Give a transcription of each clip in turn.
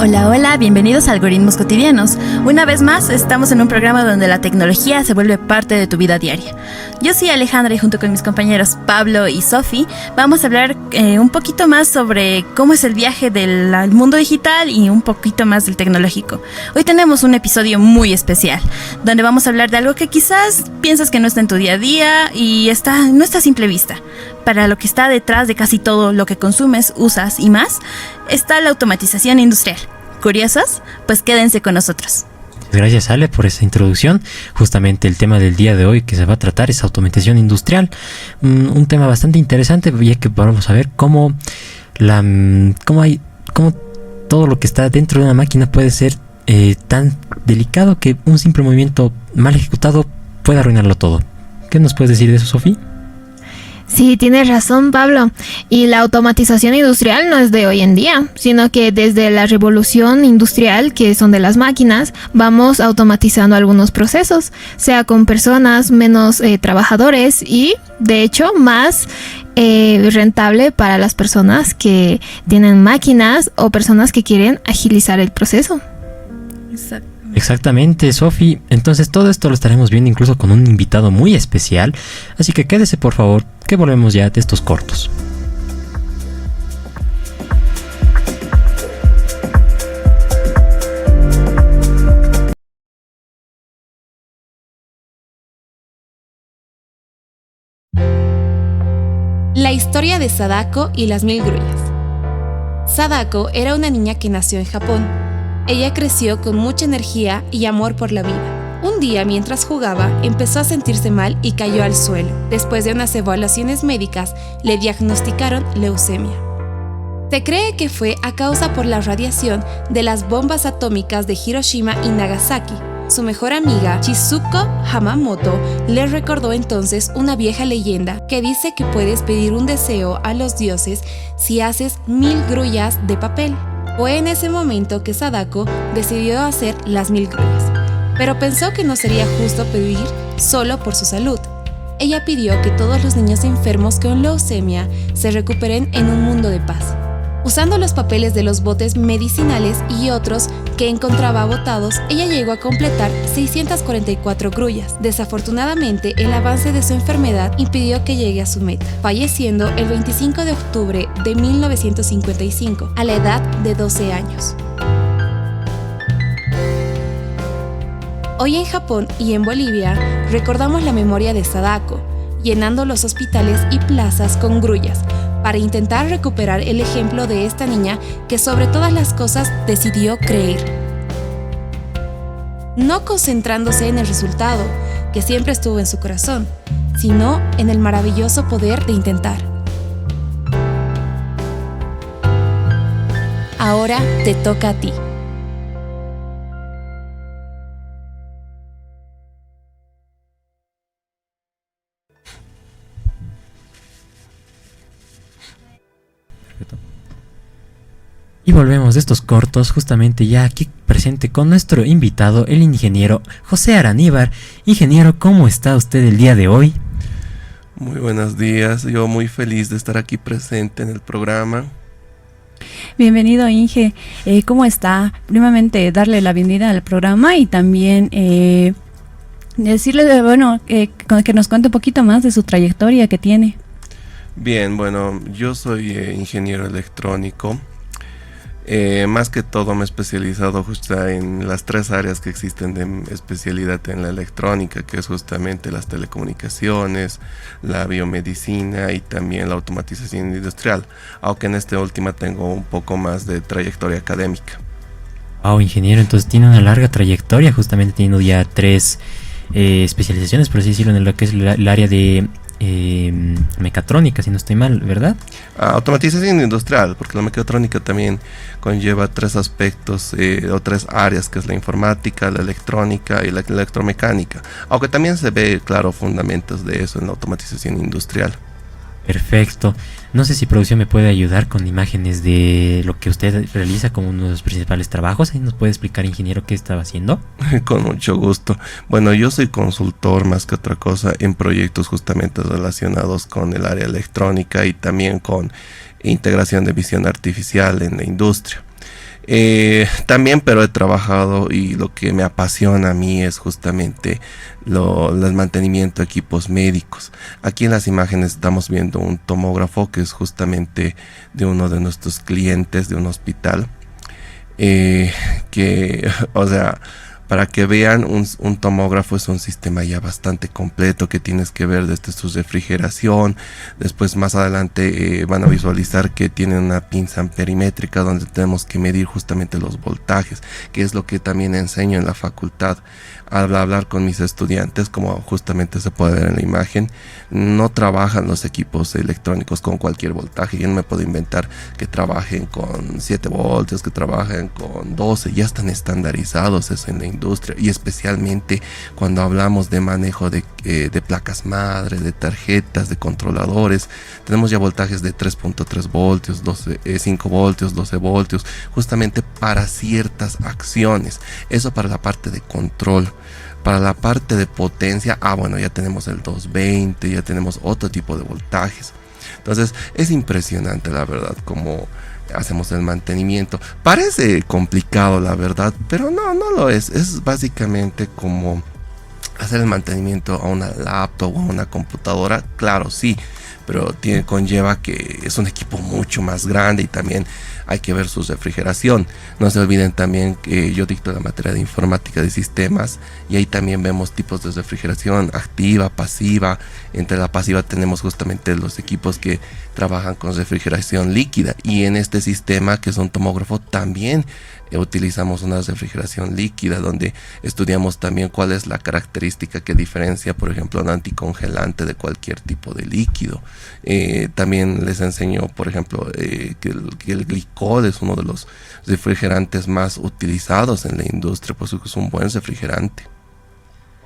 Hola, hola, bienvenidos a Algoritmos Cotidianos. Una vez más, estamos en un programa donde la tecnología se vuelve parte de tu vida diaria. Yo soy Alejandra y junto con mis compañeros Pablo y Sofi vamos a hablar un poquito más sobre cómo es el viaje del mundo digital y un poquito más del tecnológico. Hoy tenemos un episodio muy especial, donde vamos a hablar de algo que quizás piensas que no está en tu día a día y no está a simple vista. Para lo que está detrás de casi todo lo que consumes, usas y más, está la automatización industrial. ¿Curiosos? Pues quédense con nosotros. Gracias, Ale, por esa introducción. Justamente el tema del día de hoy que se va a tratar es automatización industrial. Un tema bastante interesante, ya que vamos a ver cómo todo lo que está dentro de una máquina puede ser tan delicado que un simple movimiento mal ejecutado puede arruinarlo todo. ¿Qué nos puedes decir de eso, Sofía? Sí, tienes razón, Pablo. Y la automatización industrial no es de hoy en día, sino que desde la revolución industrial, que son de las máquinas, vamos automatizando algunos procesos, sea con personas, menos trabajadores y, de hecho, más rentable para las personas que tienen máquinas o personas que quieren agilizar el proceso. Exactamente, Sofi. Entonces todo esto lo estaremos viendo incluso con un invitado muy especial. Así que quédese, por favor, que volvemos ya de estos cortos. La historia de Sadako y las 1000 grullas. Sadako era una niña que nació en Japón. Ella creció con mucha energía y amor por la vida. Un día, mientras jugaba, empezó a sentirse mal y cayó al suelo. Después de unas evaluaciones médicas, le diagnosticaron leucemia. Se cree que fue a causa por la radiación de las bombas atómicas de Hiroshima y Nagasaki. Su mejor amiga, Shizuko Hamamoto, le recordó entonces una vieja leyenda que dice que puedes pedir un deseo a los dioses si haces 1000 grullas de papel. Fue en ese momento que Sadako decidió hacer las 1000 grullas, pero pensó que no sería justo pedir solo por su salud. Ella pidió que todos los niños enfermos con leucemia se recuperen en un mundo de paz. Usando los papeles de los botes medicinales y otros que encontraba botados, ella llegó a completar 644 grullas. Desafortunadamente, el avance de su enfermedad impidió que llegue a su meta, falleciendo el 25 de octubre de 1955, a la edad de 12 años. Hoy en Japón y en Bolivia recordamos la memoria de Sadako, llenando los hospitales y plazas con grullas, para intentar recuperar el ejemplo de esta niña que sobre todas las cosas decidió creer. No concentrándose en el resultado, que siempre estuvo en su corazón, sino en el maravilloso poder de intentar. Ahora te toca a ti. Y volvemos de estos cortos justamente ya aquí presente con nuestro invitado, el ingeniero José Araníbar. Ingeniero, ¿cómo está usted el día de hoy? Muy buenos días, yo muy feliz de estar aquí presente en el programa. Bienvenido, Inge. ¿Cómo está? Primeramente, darle la bienvenida al programa y también decirle, que nos cuente un poquito más de su trayectoria que tiene. Bien, bueno, yo soy ingeniero electrónico. Más que todo me he especializado justo en las 3 áreas que existen de especialidad en la electrónica, que es justamente las telecomunicaciones, la biomedicina y también la automatización industrial, aunque en esta última tengo un poco más de trayectoria académica. Wow, ingeniero, entonces tiene una larga trayectoria, justamente teniendo ya 3 especializaciones, por así decirlo, en lo que es el área de mecatrónica, si no estoy mal, ¿verdad? Automatización industrial, porque la mecatrónica también conlleva 3 aspectos o 3 áreas, que es la informática, la electrónica y la electromecánica, aunque también se ve, claro, fundamentos de eso en la automatización industrial. Perfecto. No sé si producción me puede ayudar con imágenes de lo que usted realiza como uno de los principales trabajos. ¿Ahí nos puede explicar, ingeniero, qué estaba haciendo? Con mucho gusto. Bueno, yo soy consultor más que otra cosa en proyectos justamente relacionados con el área electrónica y también con integración de visión artificial en la industria. También, pero he trabajado y lo que me apasiona a mí es justamente el mantenimiento de equipos médicos. Aquí en las imágenes estamos viendo un tomógrafo que es justamente de uno de nuestros clientes de un hospital. O sea, para que vean, un tomógrafo es un sistema ya bastante completo que tienes que ver desde su refrigeración. Después más adelante van a visualizar que tiene una pinza amperimétrica donde tenemos que medir justamente los voltajes, que es lo que también enseño en la facultad. Al hablar con mis estudiantes, como justamente se puede ver en la imagen, no trabajan los equipos electrónicos con cualquier voltaje. Yo no me puedo inventar que trabajen con 7 voltios, que trabajen con 12, ya están estandarizados eso en la industria, y especialmente cuando hablamos de manejo de placas madre, de tarjetas, de controladores, tenemos ya voltajes de 3.3 voltios, 5 voltios, 12 voltios, justamente para ciertas acciones. Eso para la parte de control. Para la parte de potencia, bueno, ya tenemos el 220, ya tenemos otro tipo de voltajes. Entonces es impresionante, la verdad, cómo hacemos el mantenimiento. Parece complicado, la verdad, pero no lo es. Es básicamente como hacer el mantenimiento a una laptop o a una computadora. Claro, sí, pero conlleva que es un equipo mucho más grande y también hay que ver su refrigeración. No se olviden también que yo dicto la materia de informática de sistemas y ahí también vemos tipos de refrigeración activa, pasiva. Entre la pasiva tenemos justamente los equipos que trabajan con refrigeración líquida, y en este sistema, que es un tomógrafo, también utilizamos una refrigeración líquida, donde estudiamos también cuál es la característica que diferencia, por ejemplo, un anticongelante de cualquier tipo de líquido. También les enseño, por ejemplo, que el glicol es uno de los refrigerantes más utilizados en la industria, pues es un buen refrigerante.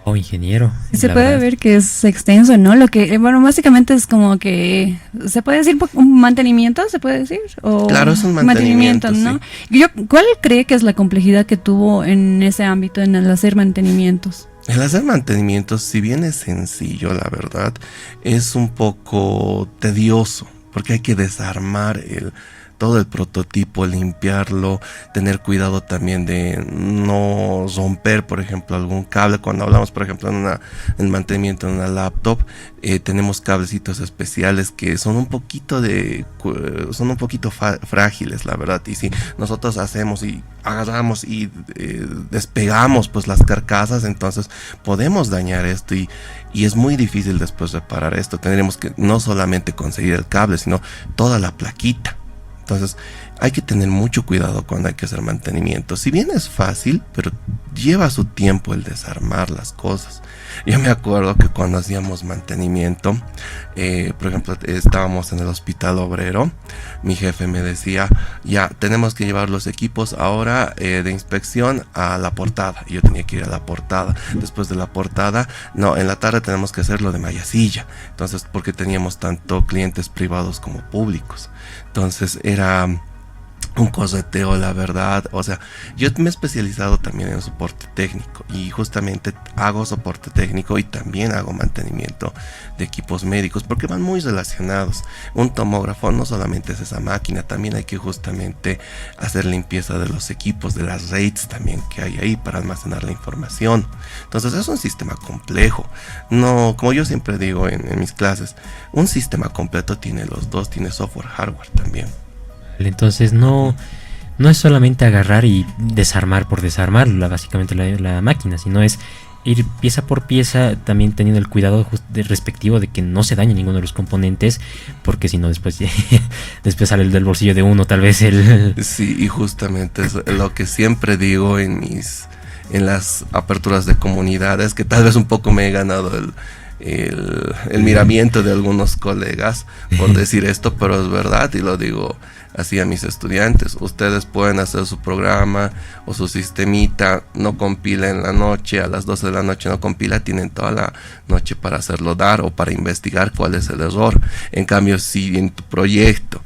Ingeniero. Se puede ver que es extenso, ¿no? Lo que, bueno, básicamente es como que, ¿se puede decir un mantenimiento? ¿Se puede decir? O claro, es un mantenimiento, ¿no? Sí. ¿Cuál cree que es la complejidad que tuvo en ese ámbito, en el hacer mantenimientos? El hacer mantenimientos, si bien es sencillo, la verdad, es un poco tedioso, porque hay que desarmar todo el prototipo, limpiarlo, tener cuidado también de no romper, por ejemplo, algún cable. Cuando hablamos, por ejemplo, en mantenimiento en una laptop, tenemos cablecitos especiales que son un poquito frágiles, la verdad. Y si nosotros hacemos y agarramos y despegamos pues las carcasas, entonces podemos dañar esto y es muy difícil después reparar esto. Tendremos que no solamente conseguir el cable, sino toda la plaquita. Entonces hay que tener mucho cuidado cuando hay que hacer mantenimiento. Si bien es fácil, pero lleva su tiempo el desarmar las cosas. Yo me acuerdo que cuando hacíamos mantenimiento, por ejemplo, estábamos en el hospital obrero, mi jefe me decía, ya tenemos que llevar los equipos ahora de inspección a la portada. Y yo tenía que ir a la portada. Después de la portada, no, en la tarde tenemos que hacerlo de Mayasilla. Entonces, porque teníamos tanto clientes privados como públicos. Entonces era un coseteo, la verdad. O sea, yo me he especializado también en soporte técnico y justamente hago soporte técnico y también hago mantenimiento de equipos médicos, porque van muy relacionados. Un tomógrafo no solamente es esa máquina, también hay que justamente hacer limpieza de los equipos, de las RAIDs también que hay ahí para almacenar la información. Entonces es un sistema complejo. No, como yo siempre digo en mis clases, un sistema completo tiene los dos, tiene software, hardware también. Entonces no es solamente agarrar y desarmar por desarmar básicamente la máquina, sino es ir pieza por pieza, también teniendo el cuidado respectivo de que no se dañe ninguno de los componentes, porque si no después sale del bolsillo de uno tal vez Sí, y justamente es lo que siempre digo en las aperturas de comunidades, que tal vez un poco me he ganado el miramiento de algunos colegas por decir esto, pero es verdad y lo digo así a mis estudiantes. Ustedes pueden hacer su programa o su sistemita, no compila en la noche, a las 12 de la noche no compila, tienen toda la noche para hacerlo dar o para investigar cuál es el error. En cambio, si en tu proyecto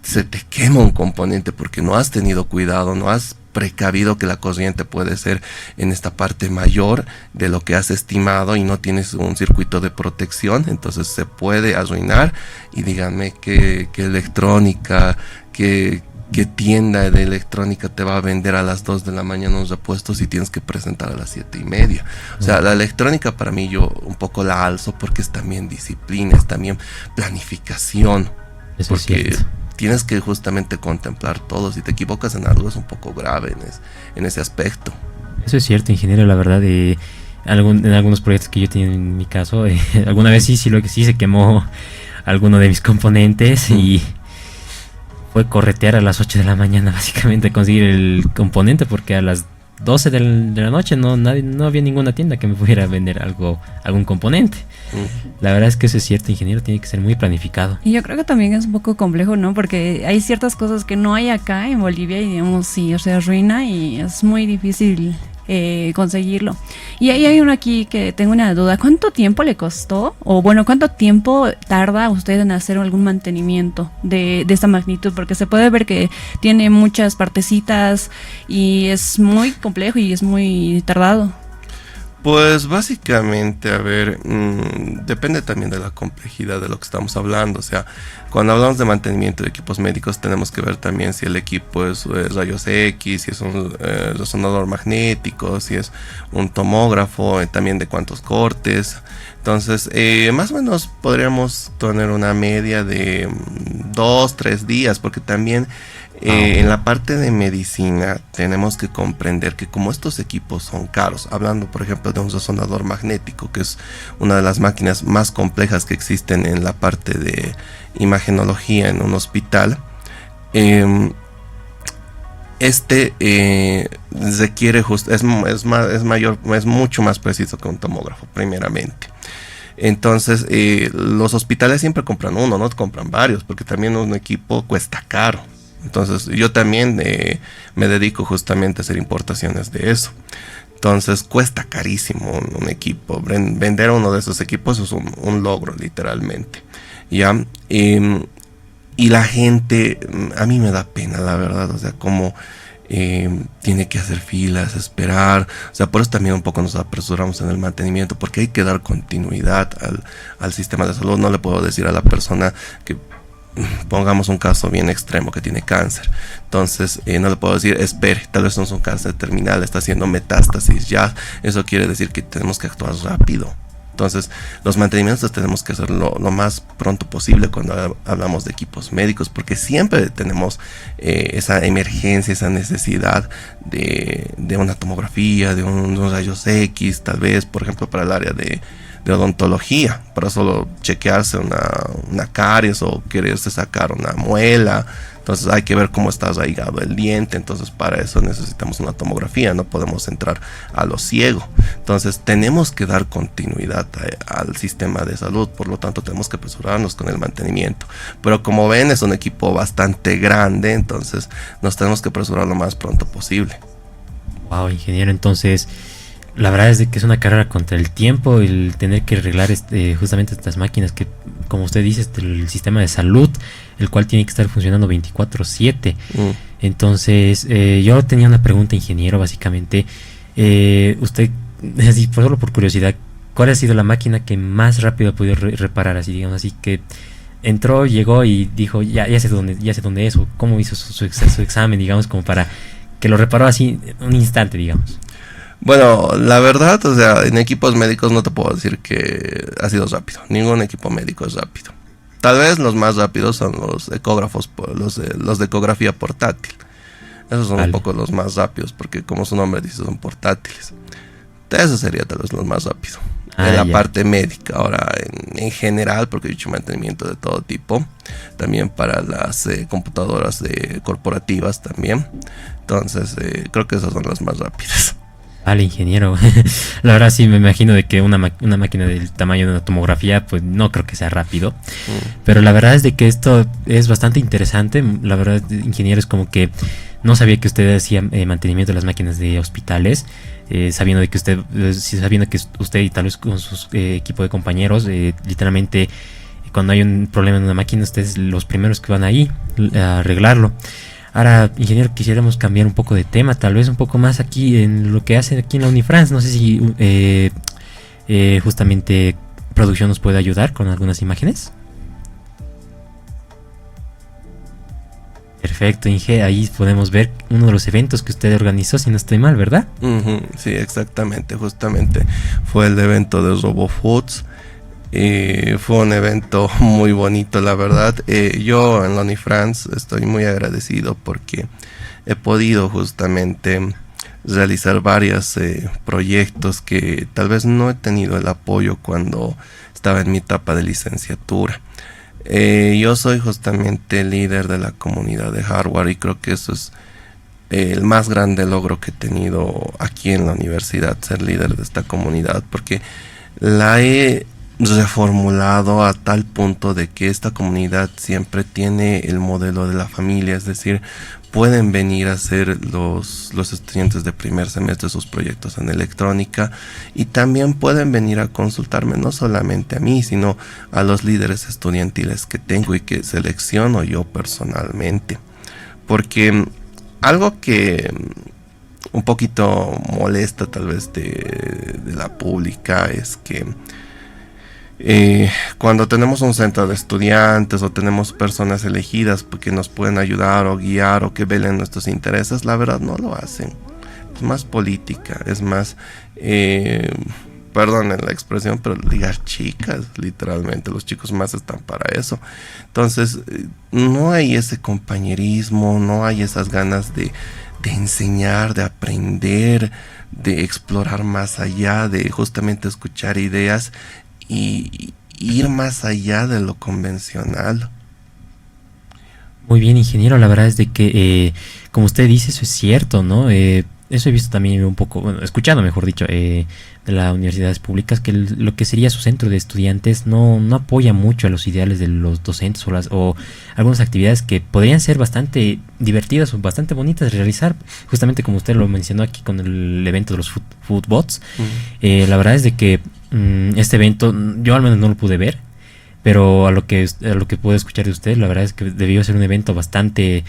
se te quema un componente porque no has tenido cuidado, no has precavido que la corriente puede ser en esta parte mayor de lo que has estimado y no tienes un circuito de protección, entonces se puede arruinar. Y díganme qué electrónica, qué ¿qué tienda de electrónica te va a vender a las 2 de la mañana un repuesto si tienes que presentar a las 7:30? O sea, la electrónica para mí yo un poco la alzo porque es también disciplina, es también planificación. Eso es Porque cierto. tienes que justamente contemplar todo. Si te equivocas en algo es un poco grave en ese aspecto. Eso es cierto, ingeniero, la verdad. En algunos proyectos que yo tenía en mi caso, alguna vez sí se quemó alguno de mis componentes y fue corretear a las 8 de la mañana básicamente conseguir el componente, porque a las 12 de la noche no había ninguna tienda que me pudiera vender algún componente. La verdad es que eso es cierto, ingeniero, tiene que ser muy planificado. Y yo creo que también es un poco complejo, ¿no? Porque hay ciertas cosas que no hay acá en Bolivia y digamos, sí, o sea, arruina y es muy difícil conseguirlo. Y ahí hay uno aquí que tengo una duda. ¿Cuánto tiempo le costó? O bueno, ¿cuánto tiempo tarda usted en hacer algún mantenimiento de esta magnitud? Porque se puede ver que tiene muchas partecitas y es muy complejo y es muy tardado. Pues básicamente, a ver, depende también de la complejidad de lo que estamos hablando. O sea, cuando hablamos de mantenimiento de equipos médicos tenemos que ver también si el equipo es rayos X, si es un resonador magnético, si es un tomógrafo, también de cuántos cortes. Entonces, más o menos podríamos tener una media de 2-3 días, porque también en la parte de medicina tenemos que comprender que como estos equipos son caros, hablando por ejemplo de un resonador magnético, que es una de las máquinas más complejas que existen en la parte de imagenología en un hospital, requiere es mucho más preciso que un tomógrafo primeramente. Entonces los hospitales siempre compran uno, no compran varios, porque también un equipo cuesta caro. Entonces yo también me dedico justamente a hacer importaciones de eso. Entonces cuesta carísimo un equipo. Vender uno de esos equipos es un logro literalmente, ¿ya? Y la gente, a mí me da pena la verdad, o sea, como tiene que hacer filas, esperar. O sea, por eso también un poco nos apresuramos en el mantenimiento, porque hay que dar continuidad al sistema de salud. No le puedo decir a la persona que, pongamos un caso bien extremo, que tiene cáncer, entonces no le puedo decir espere, tal vez no es un cáncer terminal, está haciendo metástasis ya, eso quiere decir que tenemos que actuar rápido. Entonces los mantenimientos tenemos que hacerlo lo más pronto posible cuando hablamos de equipos médicos, porque siempre tenemos esa emergencia, esa necesidad de una tomografía, de unos rayos X, tal vez por ejemplo para el área de odontología, para solo chequearse una caries o quererse sacar una muela. Entonces hay que ver cómo está arraigado el diente. Entonces para eso necesitamos una tomografía, no podemos entrar a lo ciego. Entonces tenemos que dar continuidad al sistema de salud, por lo tanto tenemos que apresurarnos con el mantenimiento. Pero como ven, es un equipo bastante grande, entonces nos tenemos que apresurar lo más pronto posible. Wow, ingeniero, entonces la verdad es de que es una carrera contra el tiempo el tener que arreglar justamente estas máquinas que, como usted dice, el sistema de salud, el cual tiene que estar funcionando 24/7. Entonces, yo tenía una pregunta, ingeniero, básicamente. Usted, así, solo por curiosidad, ¿cuál ha sido la máquina que más rápido ha podido reparar? Así, digamos, así que entró, llegó y dijo, ya sé dónde es, o cómo hizo su examen, digamos, como para que lo reparó así un instante, digamos. Bueno, la verdad, o sea, en equipos médicos no te puedo decir que ha sido rápido. Ningún equipo médico es rápido. Tal vez los más rápidos son los ecógrafos, los de ecografía portátil. Esos son un poco los más rápidos, porque como su nombre dice, son portátiles. Eso sería tal vez lo más rápido. En la parte médica. Ahora, en general, porque he hecho mantenimiento de todo tipo. También para las computadoras corporativas también. Entonces, creo que esas son las más rápidas. Vale, ingeniero. La verdad sí me imagino de que una máquina del tamaño de una tomografía, pues no creo que sea rápido. Pero la verdad es de que esto es bastante interesante. La verdad, ingeniero, es como que no sabía que usted hacía mantenimiento de las máquinas de hospitales. Sabiendo que usted y tal vez con sus equipo de compañeros, literalmente cuando hay un problema en una máquina, ustedes los primeros que van ahí a arreglarlo. Ahora, ingeniero, quisiéramos cambiar un poco de tema, tal vez un poco más aquí en lo que hacen aquí en la Unifrance. No sé si justamente producción nos puede ayudar con algunas imágenes. Perfecto, Inge, ahí podemos ver uno de los eventos que usted organizó, si no estoy mal, ¿verdad? Sí, exactamente, justamente fue el evento de RoboFoods. Fue un evento muy bonito, la verdad. Yo en la Unifrance estoy muy agradecido porque he podido justamente realizar varios proyectos que tal vez no he tenido el apoyo cuando estaba en mi etapa de licenciatura. Yo soy justamente líder de la comunidad de hardware y creo que eso es el más grande logro que he tenido aquí en la universidad, ser líder de esta comunidad, porque la he reformulado a tal punto de que esta comunidad siempre tiene el modelo de la familia, es decir, pueden venir a hacer los estudiantes de primer semestre sus proyectos en electrónica y también pueden venir a consultarme no solamente a mí, sino a los líderes estudiantiles que tengo y que selecciono yo personalmente. Porque algo que un poquito molesta tal vez de la pública es que cuando tenemos un centro de estudiantes o tenemos personas elegidas que nos pueden ayudar o guiar o que velen nuestros intereses, la verdad no lo hacen. Es más política, es más, perdonen la expresión, pero ligar chicas, literalmente. Los chicos más están para eso. Entonces, no hay ese compañerismo, no hay esas ganas de enseñar, de aprender, de explorar más allá, de justamente escuchar ideas y ir más allá de lo convencional. Muy bien, ingeniero, la verdad es de que, como usted dice, eso es cierto, ¿no? Eso he visto también un poco, bueno, escuchado mejor dicho, de las universidades públicas, que lo que sería su centro de estudiantes no apoya mucho a los ideales de los docentes o algunas actividades que podrían ser bastante divertidas o bastante bonitas de realizar, justamente como usted lo mencionó aquí con el evento de los Foodbots. La verdad es de que este evento yo al menos no lo pude ver, pero a lo que pude escuchar de usted, la verdad es que debió ser un evento bastante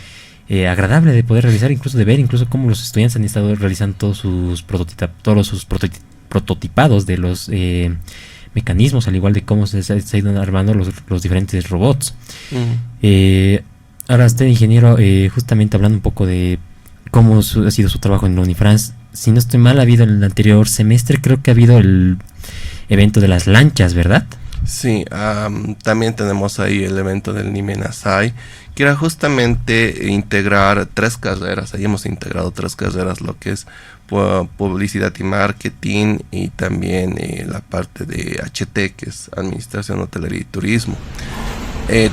agradable de poder realizar, incluso de ver incluso cómo los estudiantes han estado realizando todos sus prototipados de los mecanismos, al igual de cómo se han ido armando los diferentes robots. Ahora usted, ingeniero, justamente hablando un poco de cómo ha sido su trabajo en la Unifrance, si no estoy mal, ha habido en el anterior semestre, creo que ha habido el evento de las lanchas, ¿verdad? Sí, también tenemos ahí el evento del Nimenasai, que era justamente integrar 3 carreras. Ahí hemos integrado 3 carreras, lo que es publicidad y marketing, y también la parte de HT, que es administración, hotelería y turismo.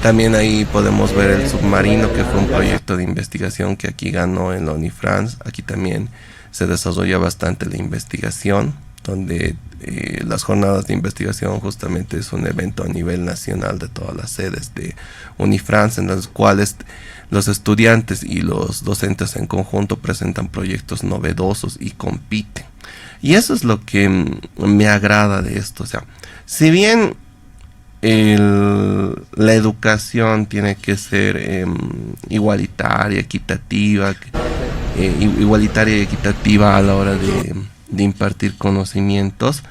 También ahí podemos ver el submarino, que fue un proyecto de investigación que aquí ganó en la Unifrance. Aquí también se desarrolla bastante la investigación, donde las jornadas de investigación justamente es un evento a nivel nacional de todas las sedes de Unifrance, en las cuales los estudiantes y los docentes en conjunto presentan proyectos novedosos y compiten. Y eso es lo que me agrada de esto. O sea, si bien la educación tiene que ser igualitaria, equitativa, igualitaria y equitativa a la hora de impartir conocimientos,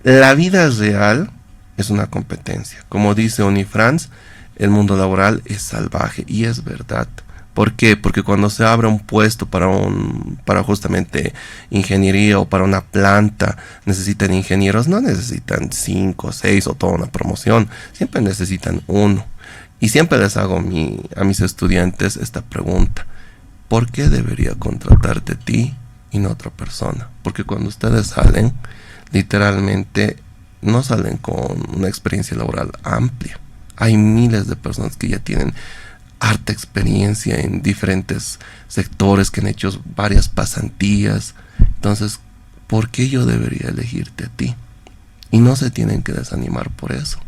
la vida real es una competencia. Como dice Unifrance, el mundo laboral es salvaje, y es verdad. ¿Por qué? Porque cuando se abre un puesto para justamente ingeniería o para una planta, necesitan ingenieros, no necesitan 5, 6 o toda una promoción, siempre necesitan 1. Y siempre les hago a mis estudiantes esta pregunta: ¿por qué debería contratarte a ti y no otra persona? Porque cuando ustedes salen, literalmente no salen con una experiencia laboral amplia. Hay miles de personas que ya tienen harta experiencia en diferentes sectores, que han hecho varias pasantías. Entonces, ¿por qué yo debería elegirte a ti? Y no se tienen que desanimar por eso.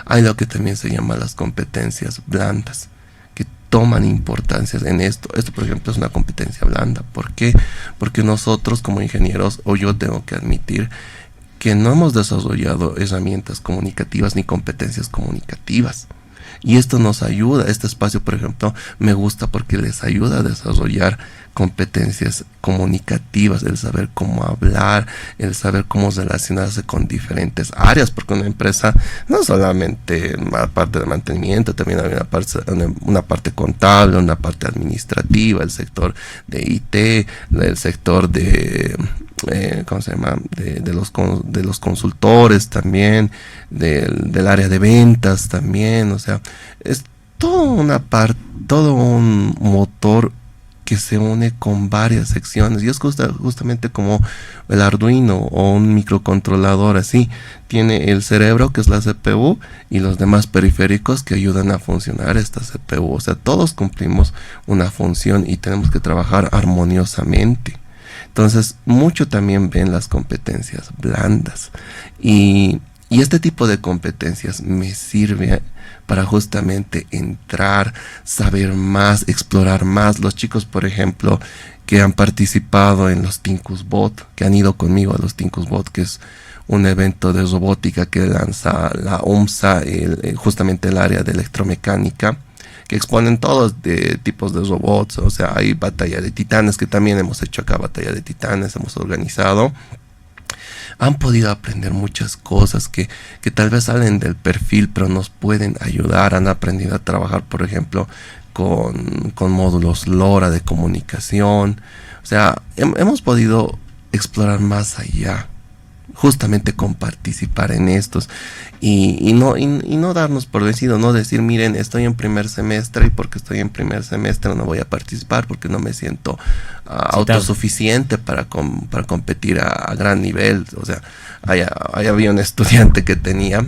Hay lo que también se llama las competencias blandas, que toman importancia en esto. Esto, por ejemplo, es una competencia blanda. ¿Por qué? Porque nosotros como ingenieros, o yo tengo que admitir, que no hemos desarrollado herramientas comunicativas ni competencias comunicativas. Y esto nos ayuda, este espacio, por ejemplo, me gusta porque les ayuda a desarrollar competencias comunicativas, el saber cómo hablar, el saber cómo relacionarse con diferentes áreas, porque una empresa no solamente la parte de mantenimiento, también hay una parte contable, una parte administrativa, el sector de IT, el sector de ¿cómo se llama? De los consultores también, del área de ventas también, o sea, es todo un motor que se une con varias secciones, y es justamente como el Arduino o un microcontrolador así, tiene el cerebro, que es la CPU, y los demás periféricos que ayudan a funcionar esta CPU, o sea, todos cumplimos una función y tenemos que trabajar armoniosamente. Entonces, mucho también ven las competencias blandas. Y este tipo de competencias me sirve para justamente entrar, saber más, explorar más. Los chicos, por ejemplo, que han participado en los Tinkusbot, que han ido conmigo a los Tinkusbot, que es un evento de robótica que lanza la OMSA, justamente el área de electromecánica, que exponen todos de tipos de robots, o sea, hay batalla de titanes, que también hemos hecho acá batalla de titanes, hemos organizado. Han podido aprender muchas cosas que tal vez salen del perfil, pero nos pueden ayudar. Han aprendido a trabajar, por ejemplo, con módulos LoRa de comunicación. O sea, hemos podido explorar más allá, justamente con participar en estos y no darnos por vencido, no decir, miren, estoy en primer semestre y porque estoy en primer semestre no voy a participar porque no me siento autosuficiente para competir a gran nivel. O sea, ahí había un estudiante que tenía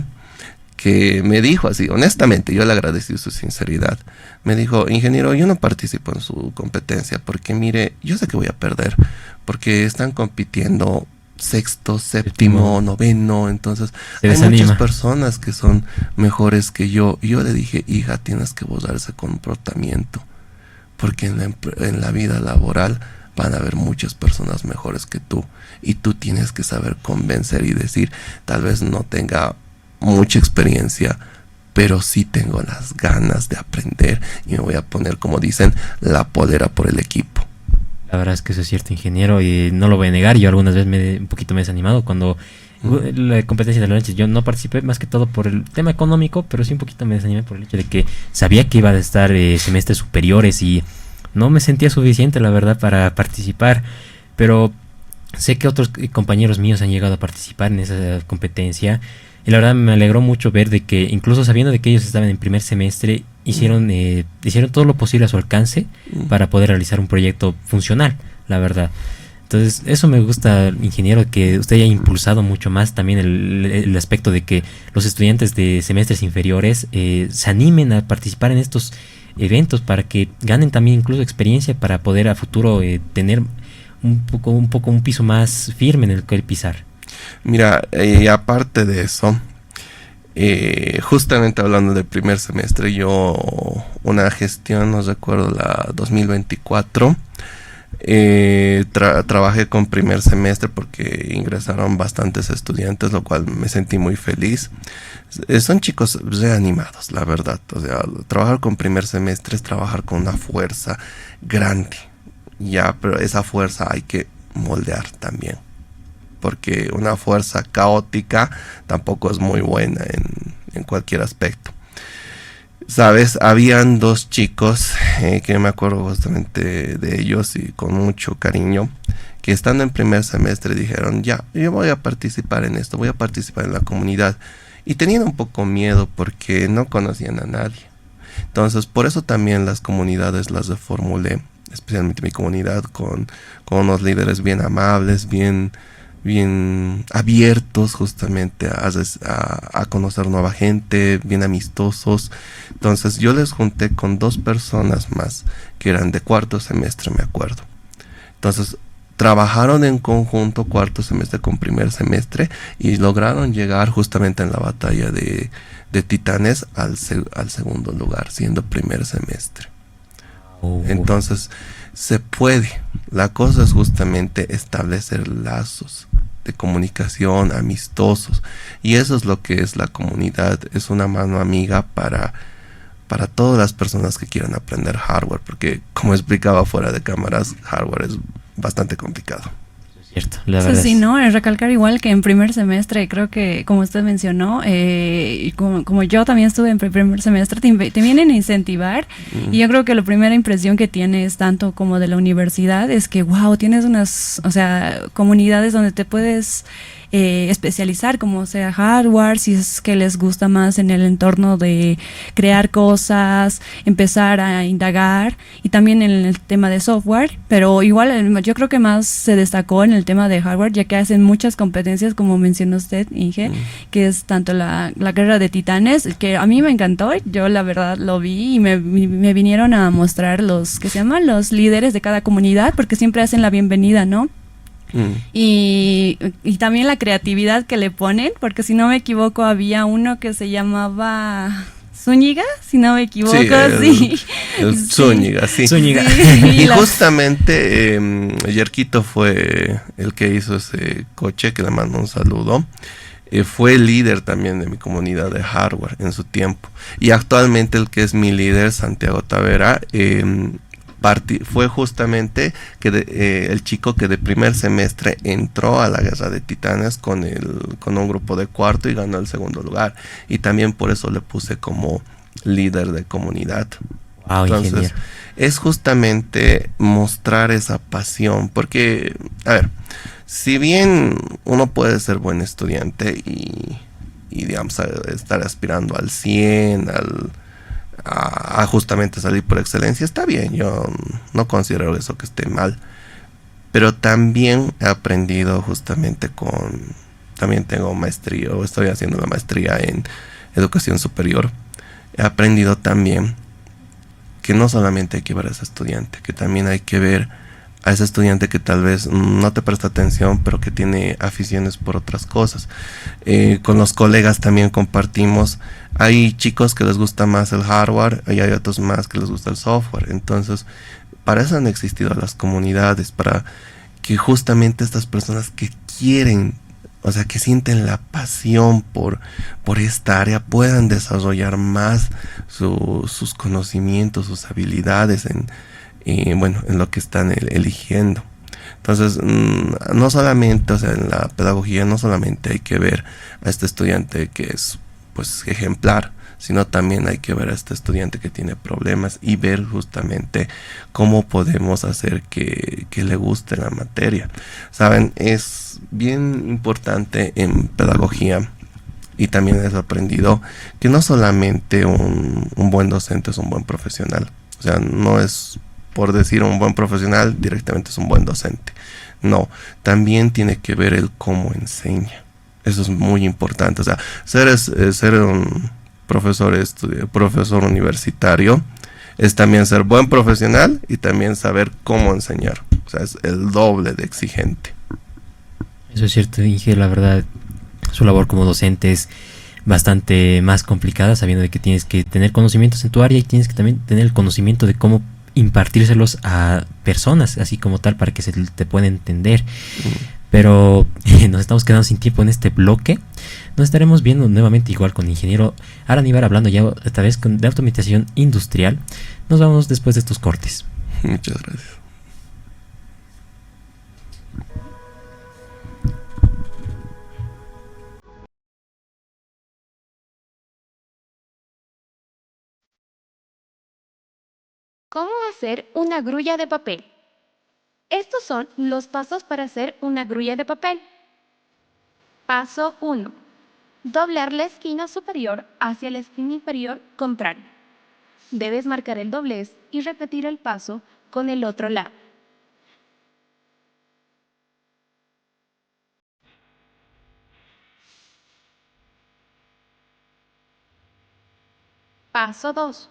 que me dijo así, honestamente, yo le agradecí su sinceridad. Me dijo, ingeniero, yo no participo en su competencia porque, mire, yo sé que voy a perder porque están compitiendo sexto, séptimo, noveno, entonces hay muchas personas que son mejores que yo. Y yo le dije, hija, tienes que borrar ese comportamiento, porque en la vida laboral van a haber muchas personas mejores que tú, y tú tienes que saber convencer y decir, tal vez no tenga mucha experiencia, pero sí tengo las ganas de aprender y me voy a poner, como dicen, la polera por el equipo. La verdad es que eso es cierto, ingeniero, y no lo voy a negar. Yo algunas veces un poquito me he desanimado cuando la competencia de la noche. Yo no participé más que todo por el tema económico, pero sí un poquito me desanimé por el hecho de que sabía que iba a estar semestres superiores y no me sentía suficiente, la verdad, para participar. Pero sé que otros compañeros míos han llegado a participar en esa competencia. Y la verdad me alegró mucho ver de que, incluso sabiendo de que ellos estaban en primer semestre, hicieron todo lo posible a su alcance para poder realizar un proyecto funcional, la verdad. Entonces, eso me gusta, ingeniero, que usted haya impulsado mucho más también el aspecto de que los estudiantes de semestres inferiores se animen a participar en estos eventos para que ganen también incluso experiencia para poder a futuro tener un piso más firme en el que pisar. Mira, aparte de eso, justamente hablando del primer semestre, yo una gestión, no recuerdo, la 2024, trabajé con primer semestre porque ingresaron bastantes estudiantes, lo cual me sentí muy feliz. Son chicos reanimados, la verdad. O sea, trabajar con primer semestre es trabajar con una fuerza grande, ya, pero esa fuerza hay que moldear también, porque una fuerza caótica tampoco es muy buena en cualquier aspecto. Sabes, habían dos chicos que me acuerdo justamente de ellos y con mucho cariño, que estando en primer semestre dijeron, ya, yo voy a participar en esto, voy a participar en la comunidad, y tenían un poco miedo porque no conocían a nadie. Entonces, por eso también las comunidades las reformulé, especialmente mi comunidad, con unos líderes bien amables, bien abiertos justamente a conocer nueva gente, bien amistosos. Entonces yo les junté con dos personas más que eran de cuarto semestre, me acuerdo. Entonces trabajaron en conjunto cuarto semestre con primer semestre y lograron llegar justamente en la batalla de titanes al segundo lugar, siendo primer semestre. Entonces se puede. La cosa es justamente establecer lazos de comunicación amistosos, y eso es lo que es la comunidad. Es una mano amiga para para todas las personas que quieran aprender hardware, porque como explicaba fuera de cámaras, hardware es bastante complicado. Cierto, la verdad. Sí, no, es recalcar igual que en primer semestre, creo que como usted mencionó, y como yo también estuve en primer semestre, te vienen a incentivar y yo creo que la primera impresión que tienes tanto como de la universidad es que, wow, tienes unas, o sea, comunidades donde te puedes especializar, como sea hardware, si es que les gusta más en el entorno de crear cosas, empezar a indagar, y también en el tema de software, pero igual yo creo que más se destacó en el tema de hardware, ya que hacen muchas competencias, como mencionó usted, Inge, que es tanto la guerra de titanes, que a mí me encantó, yo la verdad lo vi y me vinieron a mostrar los que se llaman los líderes de cada comunidad, porque siempre hacen la bienvenida, ¿no? Y también la creatividad que le ponen, porque si no me equivoco había uno que se llamaba Zúñiga, si no me equivoco, sí. El Zúñiga, sí. Zúñiga. Y justamente Yerquito fue el que hizo ese coche, que le mando un saludo. Fue el líder también de mi comunidad de hardware en su tiempo. Y actualmente el que es mi líder, Santiago Tavera, fue justamente el chico que de primer semestre entró a la guerra de titanes con un grupo de cuarto y ganó el segundo lugar, y también por eso le puse como líder de comunidad. Wow, entonces ingeniero. es justamente mostrar esa pasión, porque a ver, si bien uno puede ser buen estudiante y digamos estar aspirando al 100, a justamente salir por excelencia, está bien, yo no considero eso que esté mal, pero también he aprendido justamente también tengo maestría, o estoy haciendo la maestría en educación superior. He aprendido también que no solamente hay que ver a ese estudiante, que también hay que ver a ese estudiante que tal vez no te presta atención, pero que tiene aficiones por otras cosas. Con los colegas también compartimos. Hay chicos que les gusta más el hardware y hay otros más que les gusta el software. Entonces, para eso han existido las comunidades, para que justamente estas personas que quieren, o sea, que sienten la pasión por esta área, puedan desarrollar más sus conocimientos, sus habilidades en lo que están eligiendo. Entonces, no solamente, o sea, en la pedagogía no solamente hay que ver a este estudiante que es pues ejemplar, sino también hay que ver a este estudiante que tiene problemas y ver justamente cómo podemos hacer que le guste la materia. Saben, es bien importante en pedagogía, y también he aprendido que no solamente un buen docente es un buen profesional. O sea, no es por decir un buen profesional directamente es un buen docente. No, también tiene que ver el cómo enseña. Eso es muy importante. O sea, ser un profesor universitario es también ser buen profesional y también saber cómo enseñar. O sea, es el doble de exigente. Eso es cierto, Inge, la verdad, su labor como docente es bastante más complicada, sabiendo de que tienes que tener conocimientos en tu área y tienes que también tener el conocimiento de cómo impartírselos a personas, así como tal, para que se te pueda entender. Pero nos estamos quedando sin tiempo en este bloque. Nos estaremos viendo nuevamente igual con el ingeniero Araníbar, hablando ya esta vez de automatización industrial. Nos vamos después de estos cortes. Muchas gracias. ¿Cómo hacer una grulla de papel? Estos son los pasos para hacer una grulla de papel. Paso 1. Doblar la esquina superior hacia la esquina inferior contraria. Debes marcar el doblez y repetir el paso con el otro lado. Paso 2.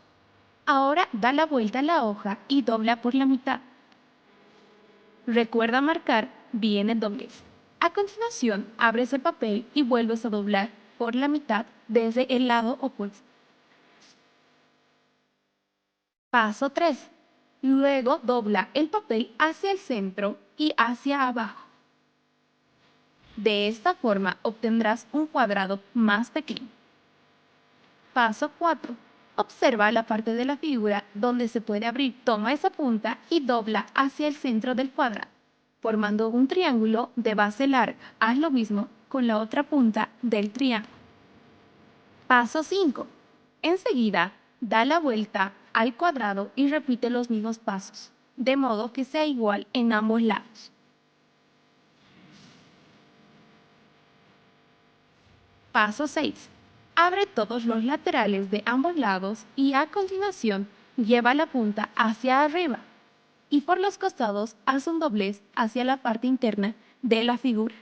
Ahora da la vuelta a la hoja y dobla por la mitad. Recuerda marcar bien el doblez. A continuación, abres el papel y vuelves a doblar por la mitad desde el lado opuesto. Paso 3. Luego dobla el papel hacia el centro y hacia abajo. De esta forma obtendrás un cuadrado más pequeño. Paso 4. Observa la parte de la figura donde se puede abrir. Toma esa punta y dobla hacia el centro del cuadrado, formando un triángulo de base larga. Haz lo mismo con la otra punta del triángulo. Paso 5. Enseguida, da la vuelta al cuadrado y repite los mismos pasos, de modo que sea igual en ambos lados. Paso 6. Abre todos los laterales de ambos lados y a continuación lleva la punta hacia arriba y por los costados haz un doblez hacia la parte interna de la figura.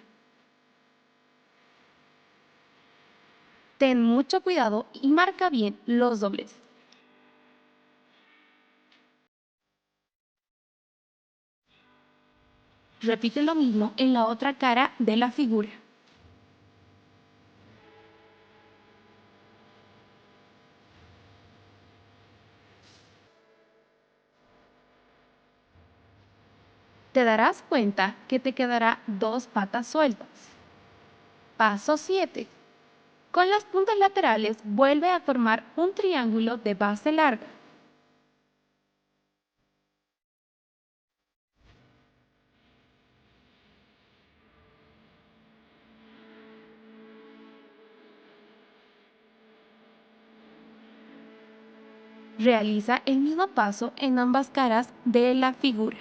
Ten mucho cuidado y marca bien los dobleces. Repite lo mismo en la otra cara de la figura. Te darás cuenta que te quedará 2 patas sueltas. Paso 7. Con las puntas laterales vuelve a formar un triángulo de base larga. Realiza el mismo paso en ambas caras de la figura.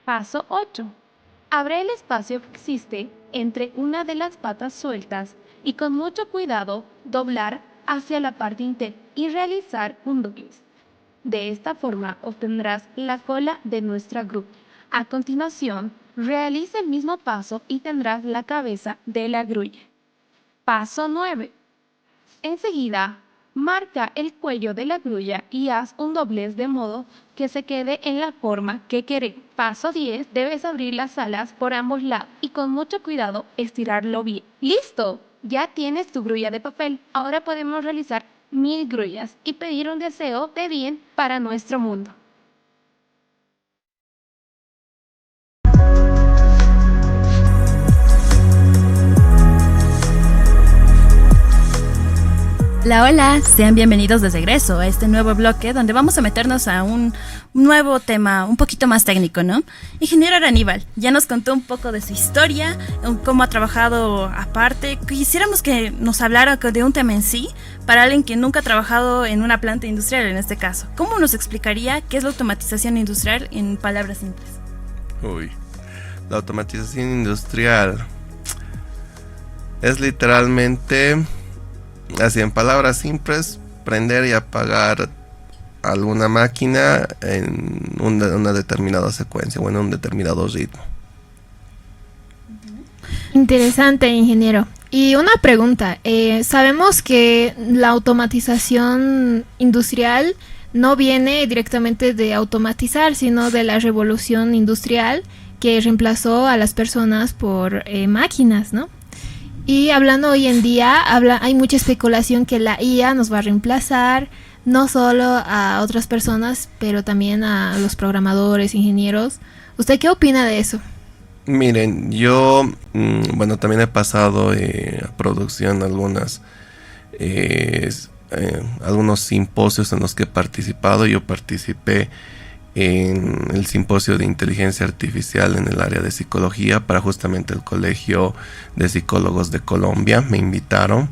Paso 8. Abre el espacio que existe entre una de las patas sueltas y con mucho cuidado doblar hacia la parte interna y realizar un doblez. De esta forma obtendrás la cola de nuestra grulla. A continuación, realiza el mismo paso y tendrás la cabeza de la grulla. Paso 9. Enseguida, marca el cuello de la grulla y haz un doblez de modo que se quede en la forma que queremos. Paso 10. Debes abrir las alas por ambos lados y con mucho cuidado estirarlo bien. ¡Listo! Ya tienes tu grulla de papel. Ahora podemos realizar 1000 grullas y pedir un deseo de bien para nuestro mundo. Hola, hola, sean bienvenidos de regreso a este nuevo bloque donde vamos a meternos a un nuevo tema un poquito más técnico, ¿no? Ingeniero Aníbal ya nos contó un poco de su historia, cómo ha trabajado aparte. Quisiéramos que nos hablara de un tema en sí para alguien que nunca ha trabajado en una planta industrial en este caso. ¿Cómo nos explicaría qué es la automatización industrial en palabras simples? La automatización industrial es literalmente, así en palabras simples, prender y apagar alguna máquina en una determinada secuencia o en un determinado ritmo. Interesante, ingeniero. Y una pregunta, sabemos que la automatización industrial no viene directamente de automatizar, sino de la revolución industrial que reemplazó a las personas por máquinas, ¿no? Y hablando hoy en día, hay mucha especulación que la IA nos va a reemplazar, no solo a otras personas, pero también a los programadores, ingenieros. ¿Usted qué opina de eso? Miren, yo, también he pasado a producción algunos simposios en los que he participado. Yo participé en el simposio de inteligencia artificial en el área de psicología para justamente el Colegio de Psicólogos de Colombia. Me invitaron,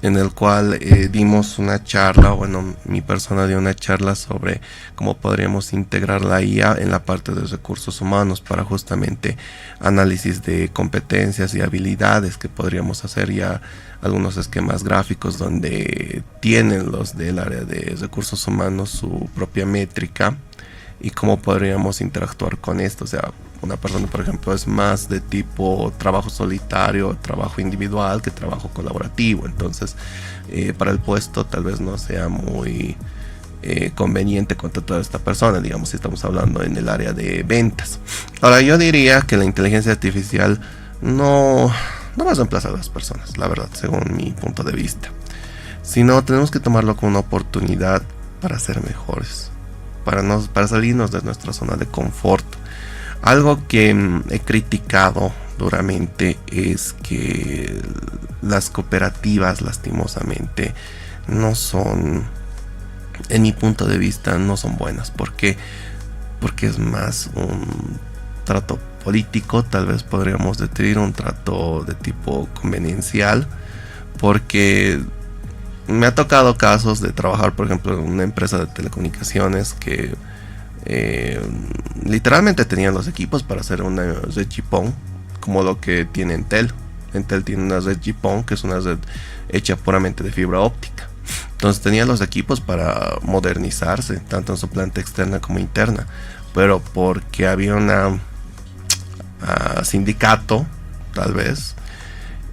en el cual dimos una charla, mi persona dio una charla sobre cómo podríamos integrar la IA en la parte de recursos humanos para justamente análisis de competencias y habilidades que podríamos hacer, ya algunos esquemas gráficos donde tienen los del área de recursos humanos su propia métrica y cómo podríamos interactuar con esto. O sea, una persona, por ejemplo, es más de tipo trabajo solitario, trabajo individual que trabajo colaborativo. Entonces, para el puesto tal vez no sea muy conveniente contratar a esta persona, digamos, si estamos hablando en el área de ventas. Ahora, yo diría que la inteligencia artificial no va a reemplazar a las personas, la verdad, según mi punto de vista. Sino tenemos que tomarlo como una oportunidad para ser mejores, para salirnos de nuestra zona de confort. Algo que he criticado duramente es que las cooperativas, lastimosamente, no son, en mi punto de vista, no son buenas. ¿Por qué? Porque es más un trato político, tal vez podríamos decir un trato de tipo conveniencial, porque me ha tocado casos de trabajar, por ejemplo, en una empresa de telecomunicaciones que literalmente tenían los equipos para hacer una red GPON, como lo que tiene Entel. Entel tiene una red GPON, que es una red hecha puramente de fibra óptica. Entonces tenían los equipos para modernizarse, tanto en su planta externa como interna, pero porque había una sindicato, tal vez,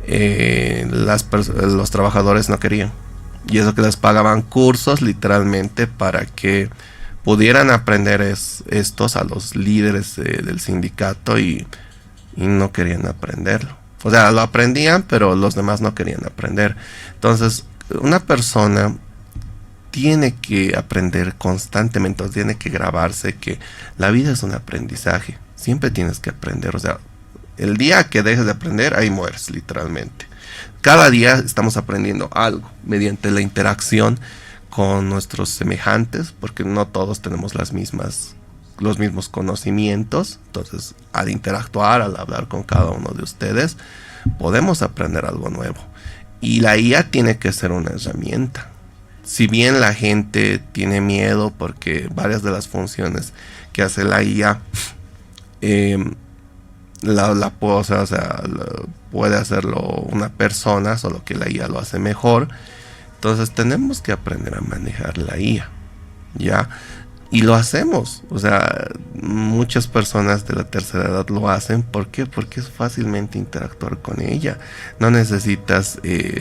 los trabajadores no querían. Y eso que les pagaban cursos literalmente para que pudieran aprender estos a los líderes del sindicato, y no querían aprenderlo. O sea, lo aprendían, pero los demás no querían aprender. Entonces, una persona tiene que aprender constantemente, tiene que grabarse que la vida es un aprendizaje. Siempre tienes que aprender. O sea, el día que dejes de aprender, ahí mueres, literalmente. Cada día estamos aprendiendo algo mediante la interacción con nuestros semejantes, porque no todos tenemos los mismos conocimientos. Entonces, al interactuar, al hablar con cada uno de ustedes, podemos aprender algo nuevo. Y la IA tiene que ser una herramienta. Si bien la gente tiene miedo porque varias de las funciones que hace la IA puede hacerlo una persona, solo que la IA lo hace mejor. Entonces tenemos que aprender a manejar la IA, ¿ya? Y lo hacemos. O sea, muchas personas de la tercera edad lo hacen. ¿Por qué? Porque es fácilmente interactuar con ella. No necesitas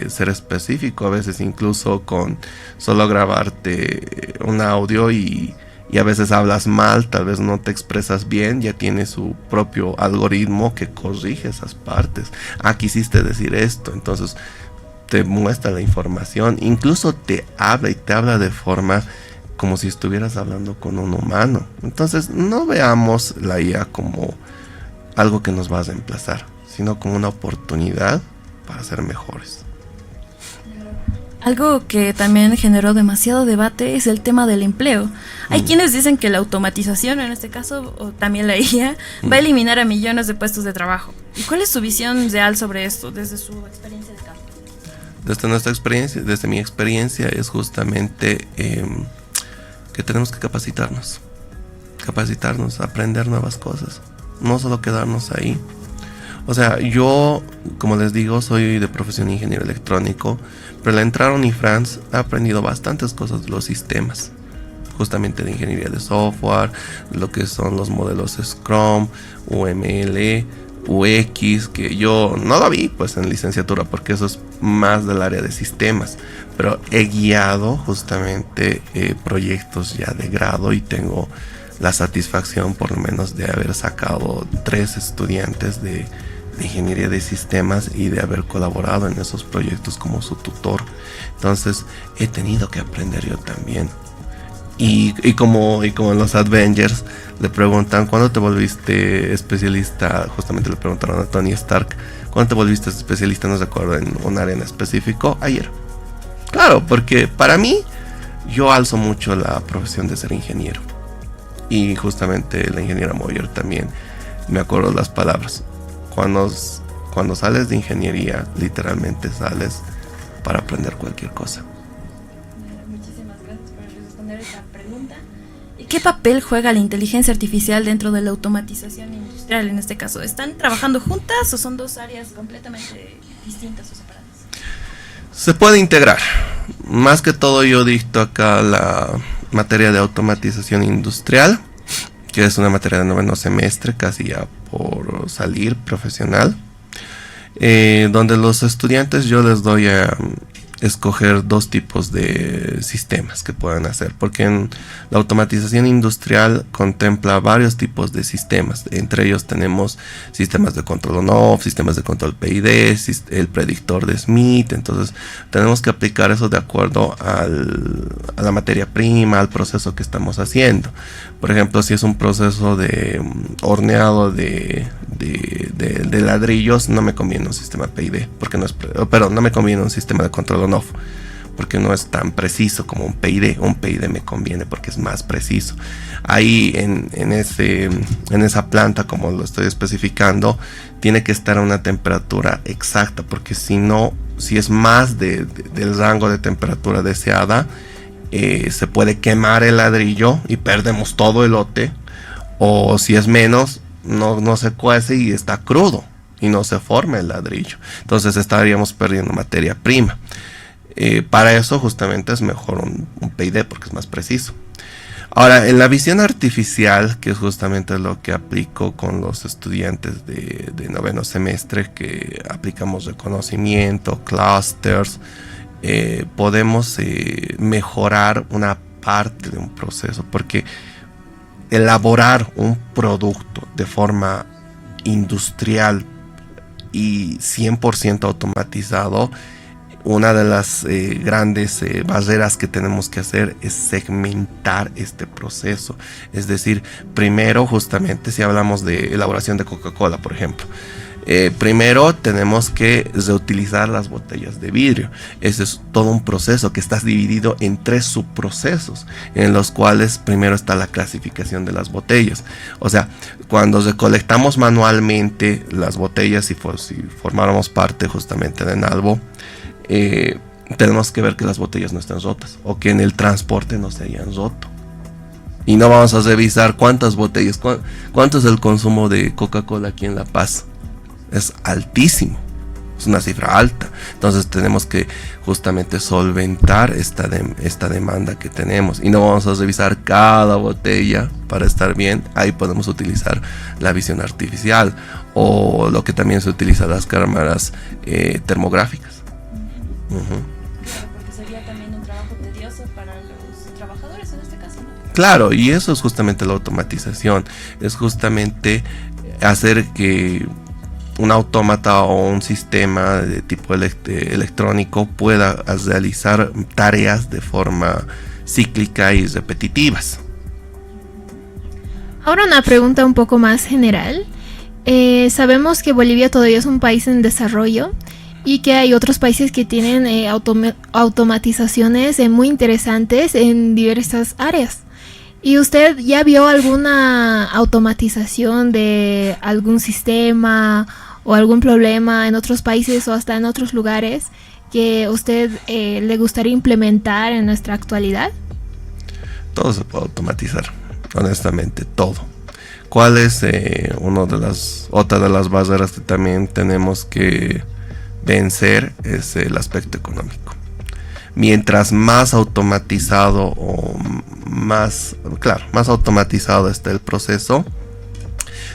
ser específico. A veces incluso con solo grabarte un audio y a veces hablas mal, tal vez no te expresas bien, ya tiene su propio algoritmo que corrige esas partes. Quisiste decir esto, entonces te muestra la información, incluso te habla de forma como si estuvieras hablando con un humano. Entonces no veamos la IA como algo que nos va a reemplazar, sino como una oportunidad para ser mejores. Algo que también generó demasiado debate es el tema del empleo. Hay quienes dicen que la automatización, en este caso, o también la IA, va a eliminar a millones de puestos de trabajo. ¿Y cuál es su visión real sobre esto, desde su experiencia de campo? Desde nuestra experiencia, desde mi experiencia, es justamente que tenemos que capacitarnos, aprender nuevas cosas, no solo quedarnos ahí. O sea, yo, como les digo, soy de profesión ingeniero electrónico, pero al entrar a Unifrance he aprendido bastantes cosas de los sistemas, justamente de ingeniería de software, lo que son los modelos Scrum, UML, UX, que yo no lo vi pues en licenciatura porque eso es más del área de sistemas, pero he guiado justamente proyectos ya de grado y tengo la satisfacción por lo menos de haber sacado 3 estudiantes de ingeniería de sistemas y de haber colaborado en esos proyectos como su tutor. Entonces he tenido que aprender yo también. Y como en los Avengers le preguntan, ¿cuándo te volviste especialista? Justamente le preguntaron a Tony Stark, ¿cuándo te volviste especialista? No recuerdo, en un área en específico. Ayer. Claro, porque para mí yo alzo mucho la profesión de ser ingeniero. Y justamente la ingeniera Moyer también me acuerdo las palabras. Cuando sales de ingeniería, literalmente sales para aprender cualquier cosa. Muchísimas gracias por responder esta pregunta. ¿Y qué papel juega la inteligencia artificial dentro de la automatización industrial en este caso? ¿Están trabajando juntas o son dos áreas completamente distintas o separadas? Se puede integrar. Más que todo yo dicto acá la materia de automatización industrial, que es una materia de 9º semestre, casi ya por salir profesional, donde los estudiantes yo les doy escoger dos tipos de sistemas que puedan hacer, porque en la automatización industrial contempla varios tipos de sistemas. Entre ellos tenemos sistemas de control on-off, sistemas de control PID, el predictor de Smith. Entonces tenemos que aplicar eso de acuerdo a la materia prima, al proceso que estamos haciendo. Por ejemplo, si es un proceso de horneado de ladrillos, no me conviene un sistema PID, porque no me conviene un sistema de control on-off, porque no es tan preciso como un PID. Un PID me conviene porque es más preciso. Ahí en esa planta, como lo estoy especificando, tiene que estar a una temperatura exacta, porque si no, si es más del rango de temperatura deseada, se puede quemar el ladrillo y perdemos todo el lote, o si es menos, no se cuece y está crudo y no se forma el ladrillo. Entonces estaríamos perdiendo materia prima. Para eso justamente es mejor un PID, porque es más preciso. Ahora, en la visión artificial, que es justamente lo que aplico con los estudiantes de noveno semestre, que aplicamos reconocimiento, clusters, podemos mejorar una parte de un proceso, porque elaborar un producto de forma industrial y 100% automatizado, una de las grandes barreras que tenemos que hacer es segmentar este proceso. Es decir, primero, justamente si hablamos de elaboración de Coca-Cola, por ejemplo, primero tenemos que reutilizar las botellas de vidrio. Ese es todo un proceso que está dividido en 3 subprocesos, en los cuales primero está la clasificación de las botellas. O sea, cuando recolectamos manualmente las botellas, si formáramos parte justamente de Nalbo, tenemos que ver que las botellas no estén rotas, o que en el transporte no se hayan roto. Y no vamos a revisar cuántas botellas, cuánto es el consumo de Coca-Cola aquí en La Paz. Es altísimo, es una cifra alta. Entonces tenemos que justamente solventar esta demanda que tenemos, y no vamos a revisar cada botella para estar bien. Ahí podemos utilizar la visión artificial, o lo que también se utiliza, las cámaras termográficas. Porque sería también un trabajo tedioso para los trabajadores en este caso, ¿no? Claro, y eso es justamente la automatización. Es justamente hacer que un autómata o un sistema de tipo electrónico pueda realizar tareas de forma cíclica y repetitivas. Ahora una pregunta un poco más general. Sabemos que Bolivia todavía es un país en desarrollo y que hay otros países que tienen automatizaciones muy interesantes en diversas áreas. ¿Y usted ya vio alguna automatización de algún sistema o algún problema en otros países o hasta en otros lugares que usted le gustaría implementar en nuestra actualidad? Todo se puede automatizar, honestamente, todo. ¿Cuál es otra de las barreras que también tenemos que vencer? Es el aspecto económico. Mientras más automatizado o más automatizado está el proceso,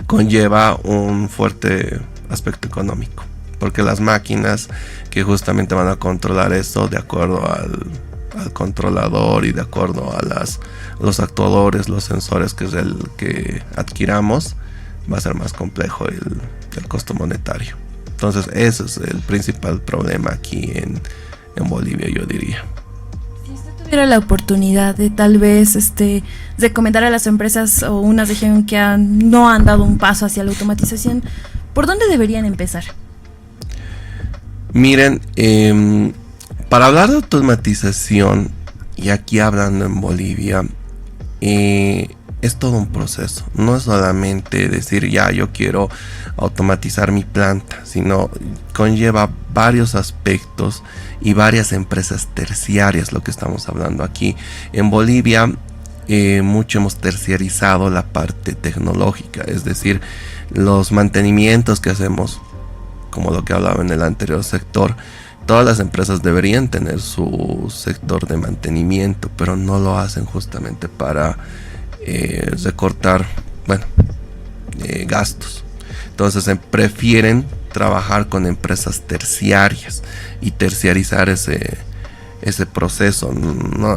conlleva un fuerte aspecto económico, porque las máquinas que justamente van a controlar eso, de acuerdo al controlador y de acuerdo a los actuadores, los sensores que adquiramos, va a ser más complejo el costo monetario. Entonces ese es el principal problema aquí en Bolivia, yo diría. Si usted tuviera la oportunidad de tal vez recomendar a las empresas o una región que no han dado un paso hacia la automatización, ¿por dónde deberían empezar? Miren, para hablar de automatización, y aquí hablando en Bolivia, es todo un proceso. No es solamente decir, ya, yo quiero automatizar mi planta, sino conlleva varios aspectos y varias empresas terciarias, lo que estamos hablando aquí. En Bolivia, mucho hemos terciarizado la parte tecnológica, es decir, los mantenimientos que hacemos, como lo que hablaba en el anterior sector. Todas las empresas deberían tener su sector de mantenimiento, pero no lo hacen justamente para recortar gastos. Entonces prefieren trabajar con empresas terciarias y terciarizar ese proceso.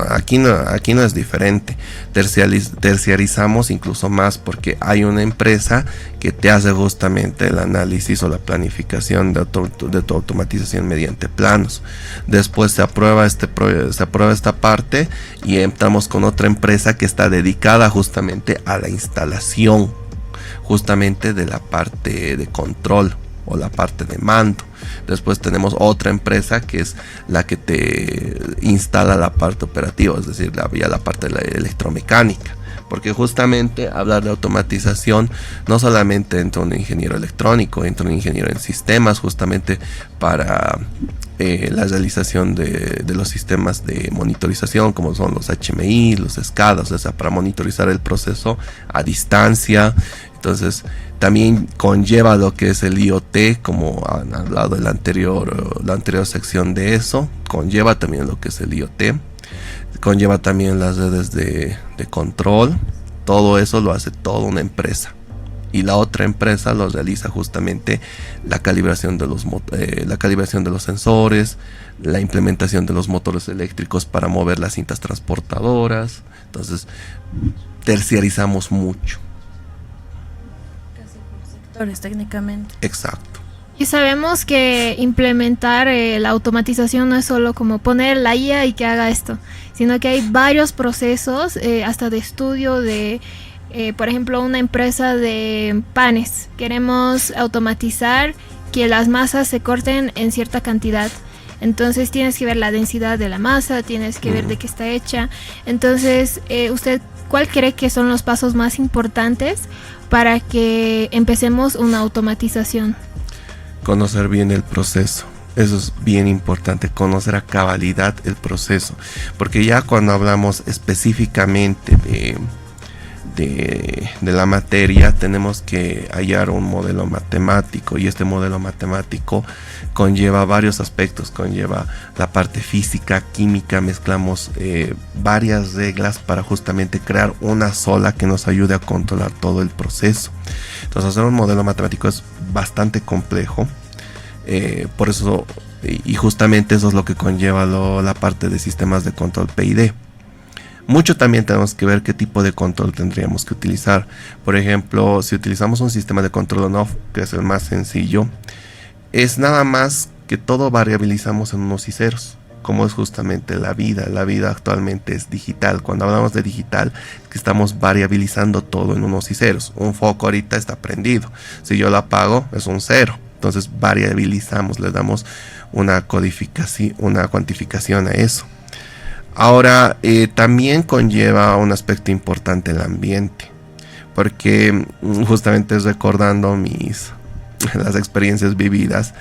Aquí no es diferente. Terciarizamos incluso más porque hay una empresa que te hace justamente el análisis o la planificación de tu automatización mediante planos. Después se aprueba esta parte y entramos con otra empresa que está dedicada justamente a la instalación justamente de la parte de control o la parte de mando. Después tenemos otra empresa que es la que te instala la parte operativa, es decir, la parte de la electromecánica. Porque justamente hablar de automatización no solamente entra un ingeniero electrónico, entra un ingeniero en sistemas justamente para la realización de los sistemas de monitorización como son los HMI, los SCADA, o sea, para monitorizar el proceso a distancia. Entonces también conlleva lo que es el IoT, como han hablado en la anterior sección de eso, conlleva también lo que es el IoT, conlleva también las redes de control. Todo eso lo hace toda una empresa y la otra empresa lo realiza justamente la calibración de los sensores, la implementación de los motores eléctricos para mover las cintas transportadoras. Entonces terciarizamos mucho. Técnicamente. Exacto. Y sabemos que implementar la automatización no es solo como poner la IA y que haga esto, sino que hay varios procesos, hasta de estudio de, por ejemplo, una empresa de panes. Queremos automatizar que las masas se corten en cierta cantidad. Entonces tienes que ver la densidad de la masa, tienes que ver de qué está hecha. Entonces, ¿usted cuál cree que son los pasos más importantes para que empecemos una automatización? Conocer bien el proceso. Eso es bien importante, conocer a cabalidad el proceso. Porque ya cuando hablamos específicamente de la materia, tenemos que hallar un modelo matemático, y este modelo matemático conlleva varios aspectos, conlleva la parte física, química, mezclamos varias reglas para justamente crear una sola que nos ayude a controlar todo el proceso. Entonces hacer un modelo matemático es bastante complejo, por eso, y justamente eso es lo que conlleva la parte de sistemas de control PID. Mucho también tenemos que ver qué tipo de control tendríamos que utilizar. Por ejemplo, si utilizamos un sistema de control on-off, que es el más sencillo, es nada más que todo variabilizamos en unos y ceros, como es justamente la vida. La vida actualmente es digital. Cuando hablamos de digital, es que estamos variabilizando todo en unos y ceros. Un foco ahorita está prendido. Si yo lo apago, es un cero. Entonces variabilizamos, le damos una cuantificación a eso. Ahora, también conlleva un aspecto importante el ambiente, porque justamente recordando las experiencias vividas,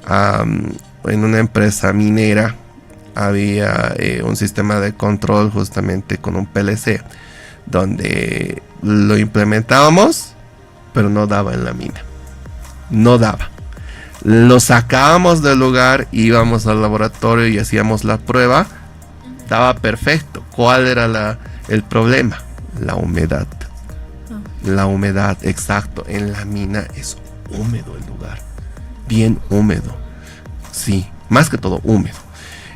en una empresa minera había un sistema de control justamente con un PLC, donde lo implementábamos, pero no daba en la mina, no daba. Lo sacábamos del lugar, íbamos al laboratorio y hacíamos la prueba. Estaba perfecto. ¿Cuál era el problema? La humedad. La humedad, exacto. En la mina es húmedo el lugar. Bien húmedo. Sí, más que todo húmedo.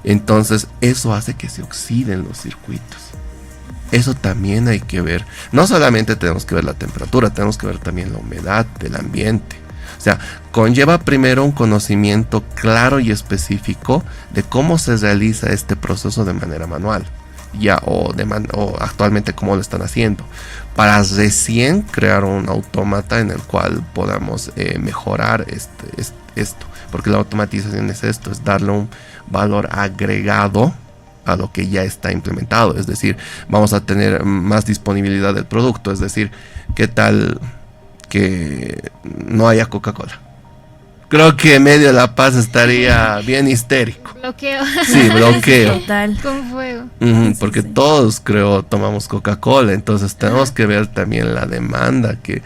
Entonces eso hace que se oxiden los circuitos. Eso también hay que ver. No solamente tenemos que ver la temperatura, tenemos que ver también la humedad del ambiente. O sea, conlleva primero un conocimiento claro y específico de cómo se realiza este proceso de manera manual, o actualmente cómo lo están haciendo, para recién crear un autómata en el cual podamos mejorar esto, porque la automatización es esto, es darle un valor agregado a lo que ya está implementado. Es decir, vamos a tener más disponibilidad del producto. Es decir, ¿qué tal que no haya Coca-Cola? Creo que medio de La Paz estaría bien histérico. Bloqueo. Sí, bloqueo. Total. Con fuego. Porque todos, creo, tomamos Coca-Cola. Entonces tenemos que ver también la demanda que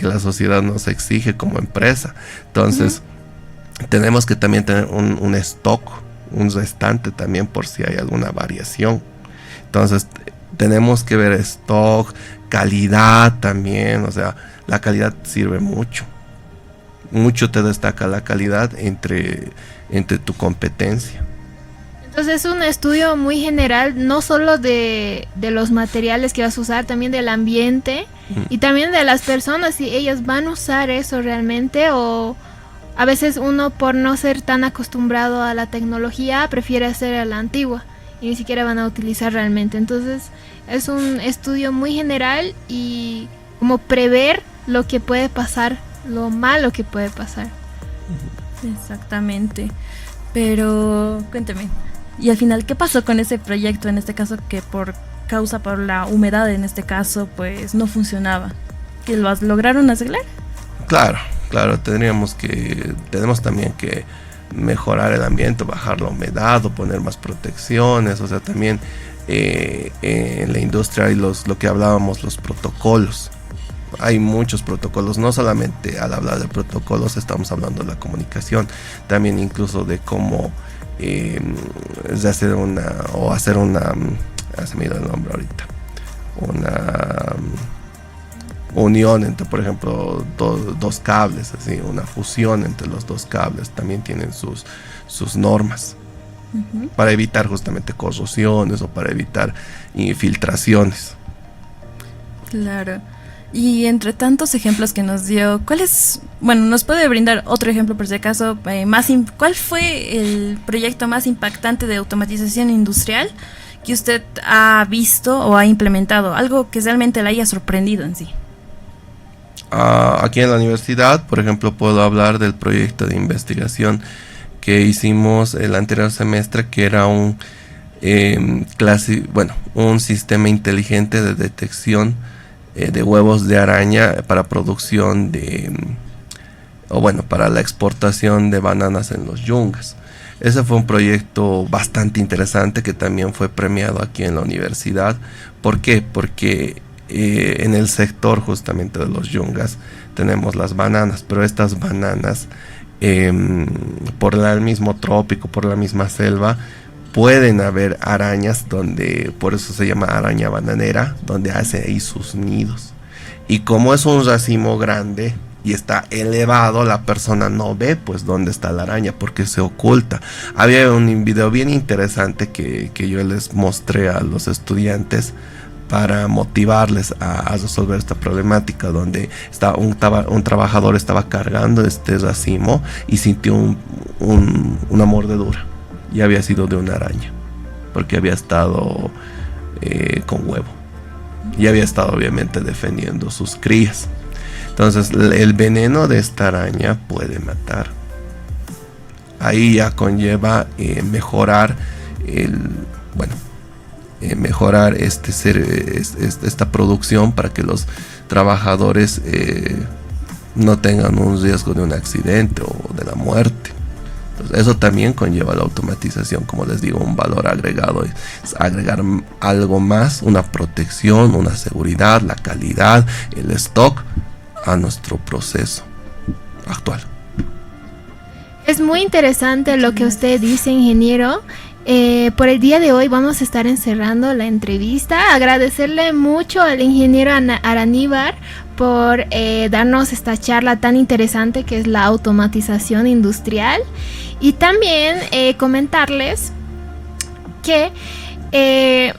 la sociedad nos exige como empresa. Entonces tenemos que también tener un stock, un restante también por si hay alguna variación. Entonces tenemos que ver stock, calidad también. O sea, la calidad sirve mucho. Mucho te destaca la calidad entre tu competencia. Entonces es un estudio muy general, no solo de los materiales que vas a usar, también del ambiente y también de las personas, si ellas van a usar eso realmente, o a veces uno por no ser tan acostumbrado a la tecnología prefiere hacer a la antigua y ni siquiera van a utilizar realmente. Entonces es un estudio muy general y como prever lo que puede pasar, lo malo que puede pasar. Exactamente. Pero cuénteme, y al final, ¿qué pasó con ese proyecto? En este caso, que por la humedad, en este caso, pues no funcionaba. ¿Que lo lograron arreglar? Claro, tenemos también que mejorar el ambiente, bajar la humedad o poner más protecciones. O sea, también en la industria hay lo que hablábamos, los protocolos. Hay muchos protocolos, no solamente al hablar de protocolos estamos hablando de la comunicación, también incluso de cómo hacer una, se me ha ido el nombre ahorita, una unión entre, por ejemplo, dos cables, así, una fusión entre los dos cables, también tienen sus normas para evitar justamente corrosiones o para evitar infiltraciones. Claro. Y entre tantos ejemplos que nos dio, nos puede brindar otro ejemplo por si acaso, ¿cuál fue el proyecto más impactante de automatización industrial que usted ha visto o ha implementado? Algo que realmente le haya sorprendido en sí. Aquí en la universidad, por ejemplo, puedo hablar del proyecto de investigación que hicimos el anterior semestre, que era un sistema inteligente de detección de huevos de araña para producción para la exportación de bananas en los yungas. Ese fue un proyecto bastante interesante que también fue premiado aquí en la universidad. ¿Por qué? Porque en el sector justamente de los yungas tenemos las bananas, pero estas bananas por el mismo trópico, por la misma selva, pueden haber arañas por eso se llama araña bananera, donde hace ahí sus nidos. Y como es un racimo grande y está elevado, la persona no ve pues dónde está la araña porque se oculta. Había un video bien interesante que yo les mostré a los estudiantes para motivarles a resolver esta problemática, donde un trabajador estaba cargando este racimo y sintió una mordedura. Y había sido de una araña, porque había estado con huevo y había estado obviamente defendiendo sus crías. Entonces el veneno de esta araña puede matar. Ahí ya conlleva mejorar esta producción para que los trabajadores no tengan un riesgo de un accidente o de la muerte. Eso también conlleva la automatización, como les digo, un valor agregado, es agregar algo más, una protección, una seguridad, la calidad, el stock a nuestro proceso actual. Es muy interesante lo que usted dice, ingeniero. Por el día de hoy vamos a estar encerrando la entrevista. Agradecerle mucho al ingeniero Araníbar por darnos esta charla tan interesante que es la automatización industrial. Y también comentarles que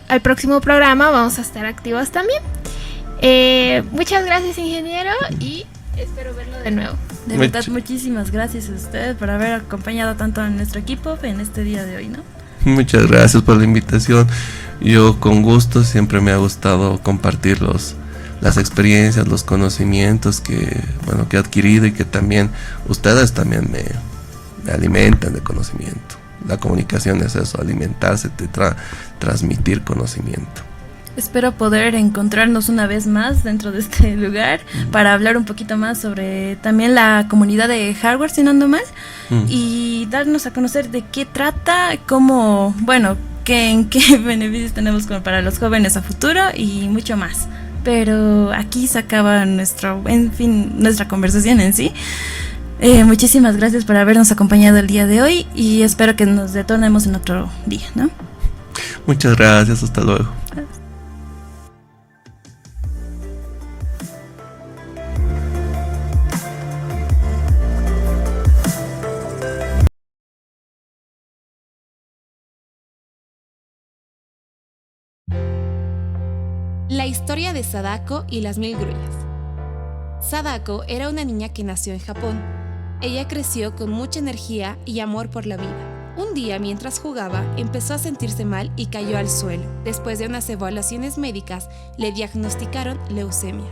al próximo programa vamos a estar activos también. Muchas gracias, ingeniero, y espero verlo de nuevo. De verdad, muchísimas gracias a usted por haber acompañado tanto a nuestro equipo en este día de hoy, ¿no? Muchas gracias por la invitación. Yo con gusto, siempre me ha gustado compartir las experiencias, los conocimientos que he adquirido y que también ustedes también me alimentan de conocimiento. La comunicación es eso, alimentarse, transmitir conocimiento. Espero poder encontrarnos una vez más dentro de este lugar para hablar un poquito más sobre también la comunidad de hardware, si no ando mal, y darnos a conocer de qué trata, en qué beneficios tenemos como para los jóvenes a futuro y mucho más. Pero aquí se acaba nuestra conversación en sí. Muchísimas gracias por habernos acompañado el día de hoy y espero que nos retornemos en otro día, ¿no? Muchas gracias, hasta luego. historia de Sadako y las 1000 grullas. Sadako era una niña que nació en Japón. Ella creció con mucha energía y amor por la vida. Un día, mientras jugaba, empezó a sentirse mal y cayó al suelo. Después de unas evaluaciones médicas, le diagnosticaron leucemia.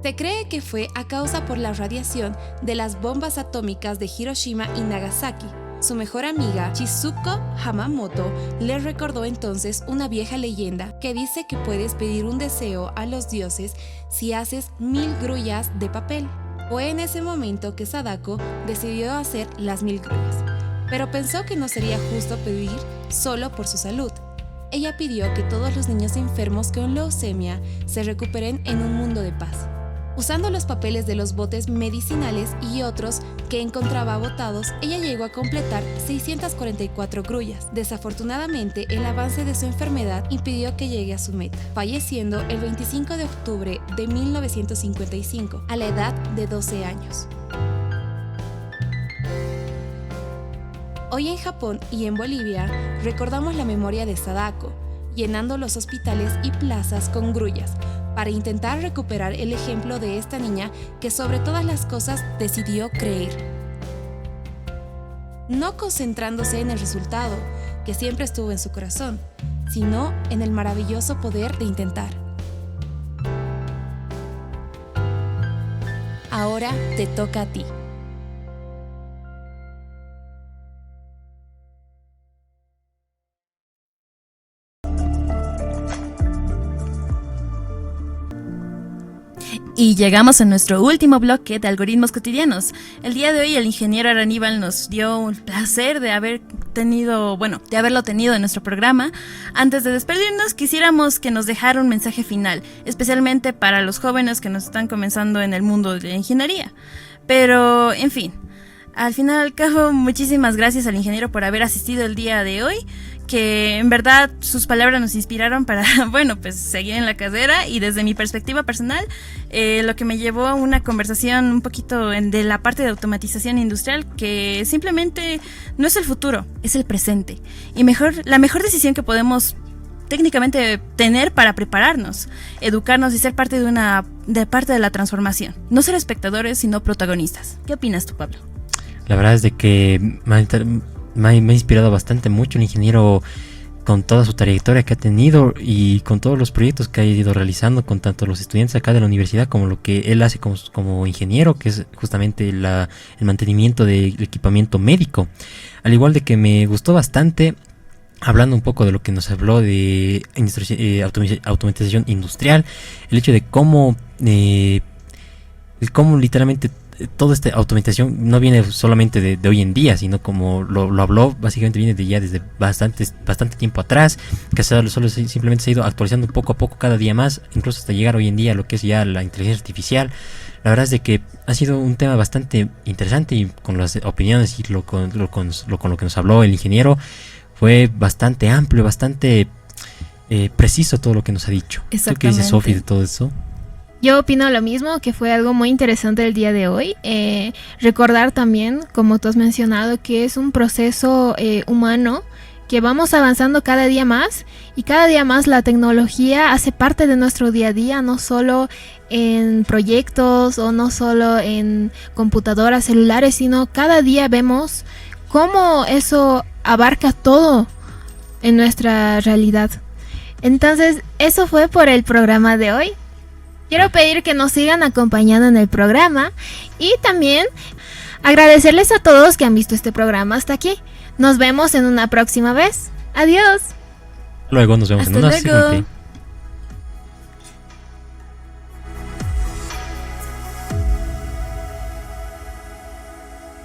Se cree que fue a causa por la radiación de las bombas atómicas de Hiroshima y Nagasaki. Su mejor amiga, Shizuko Hamamoto, le recordó entonces una vieja leyenda que dice que puedes pedir un deseo a los dioses si haces 1000 grullas de papel. Fue en ese momento que Sadako decidió hacer las 1000 grullas, pero pensó que no sería justo pedir solo por su salud. Ella pidió que todos los niños enfermos con leucemia se recuperen en un mundo de paz. Usando los papeles de los botes medicinales y otros que encontraba botados, ella llegó a completar 644 grullas. Desafortunadamente, el avance de su enfermedad impidió que llegue a su meta, falleciendo el 25 de octubre de 1955, a la edad de 12 años. Hoy en Japón y en Bolivia recordamos la memoria de Sadako, llenando los hospitales y plazas con grullas, para intentar recuperar el ejemplo de esta niña que sobre todas las cosas decidió creer. No concentrándose en el resultado, que siempre estuvo en su corazón, sino en el maravilloso poder de intentar. Ahora te toca a ti. Y llegamos a nuestro último bloque de algoritmos cotidianos. El día de hoy el ingeniero Araníbal nos dio el placer de haberlo tenido en nuestro programa. Antes de despedirnos, quisiéramos que nos dejara un mensaje final, especialmente para los jóvenes que nos están comenzando en el mundo de la ingeniería. Pero, en fin, al final y al cabo, muchísimas gracias al ingeniero por haber asistido el día de hoy, que en verdad sus palabras nos inspiraron para, seguir en la carrera. Y desde mi perspectiva personal, lo que me llevó a una conversación un poquito de la parte de automatización industrial, que simplemente no es el futuro, es el presente. Y la mejor decisión que podemos técnicamente tener para prepararnos, educarnos y ser parte de la transformación. No ser espectadores, sino protagonistas. ¿Qué opinas tú, Pablo? La verdad es de que me ha inspirado bastante mucho el ingeniero, con toda su trayectoria que ha tenido y con todos los proyectos que ha ido realizando con tanto los estudiantes acá de la universidad como lo que él hace como ingeniero, que es justamente el mantenimiento del equipamiento médico. Al igual de que me gustó bastante, hablando un poco de lo que nos habló de automatización industrial, el hecho de cómo literalmente toda esta automatización no viene solamente de hoy en día, sino como lo habló, básicamente viene de ya desde bastante tiempo atrás, que solo simplemente se ha ido actualizando poco a poco cada día más, incluso hasta llegar hoy en día a lo que es ya la inteligencia artificial. La verdad es de que ha sido un tema bastante interesante, y con las opiniones y con lo que nos habló el ingeniero, fue bastante amplio, bastante preciso todo lo que nos ha dicho. ¿Tú qué dices, Sofi, de todo eso? Yo opino lo mismo, que fue algo muy interesante el día de hoy. Recordar también, como tú has mencionado, que es un proceso humano, que vamos avanzando cada día más, y cada día más la tecnología hace parte de nuestro día a día, no solo en proyectos o no solo en computadoras, celulares, sino cada día vemos cómo eso abarca todo en nuestra realidad. Entonces, eso fue por el programa de hoy. Quiero pedir que nos sigan acompañando en el programa, y también agradecerles a todos que han visto este programa hasta aquí. Nos vemos en una próxima vez. Adiós. Luego nos vemos Hasta en una luego. siguiente.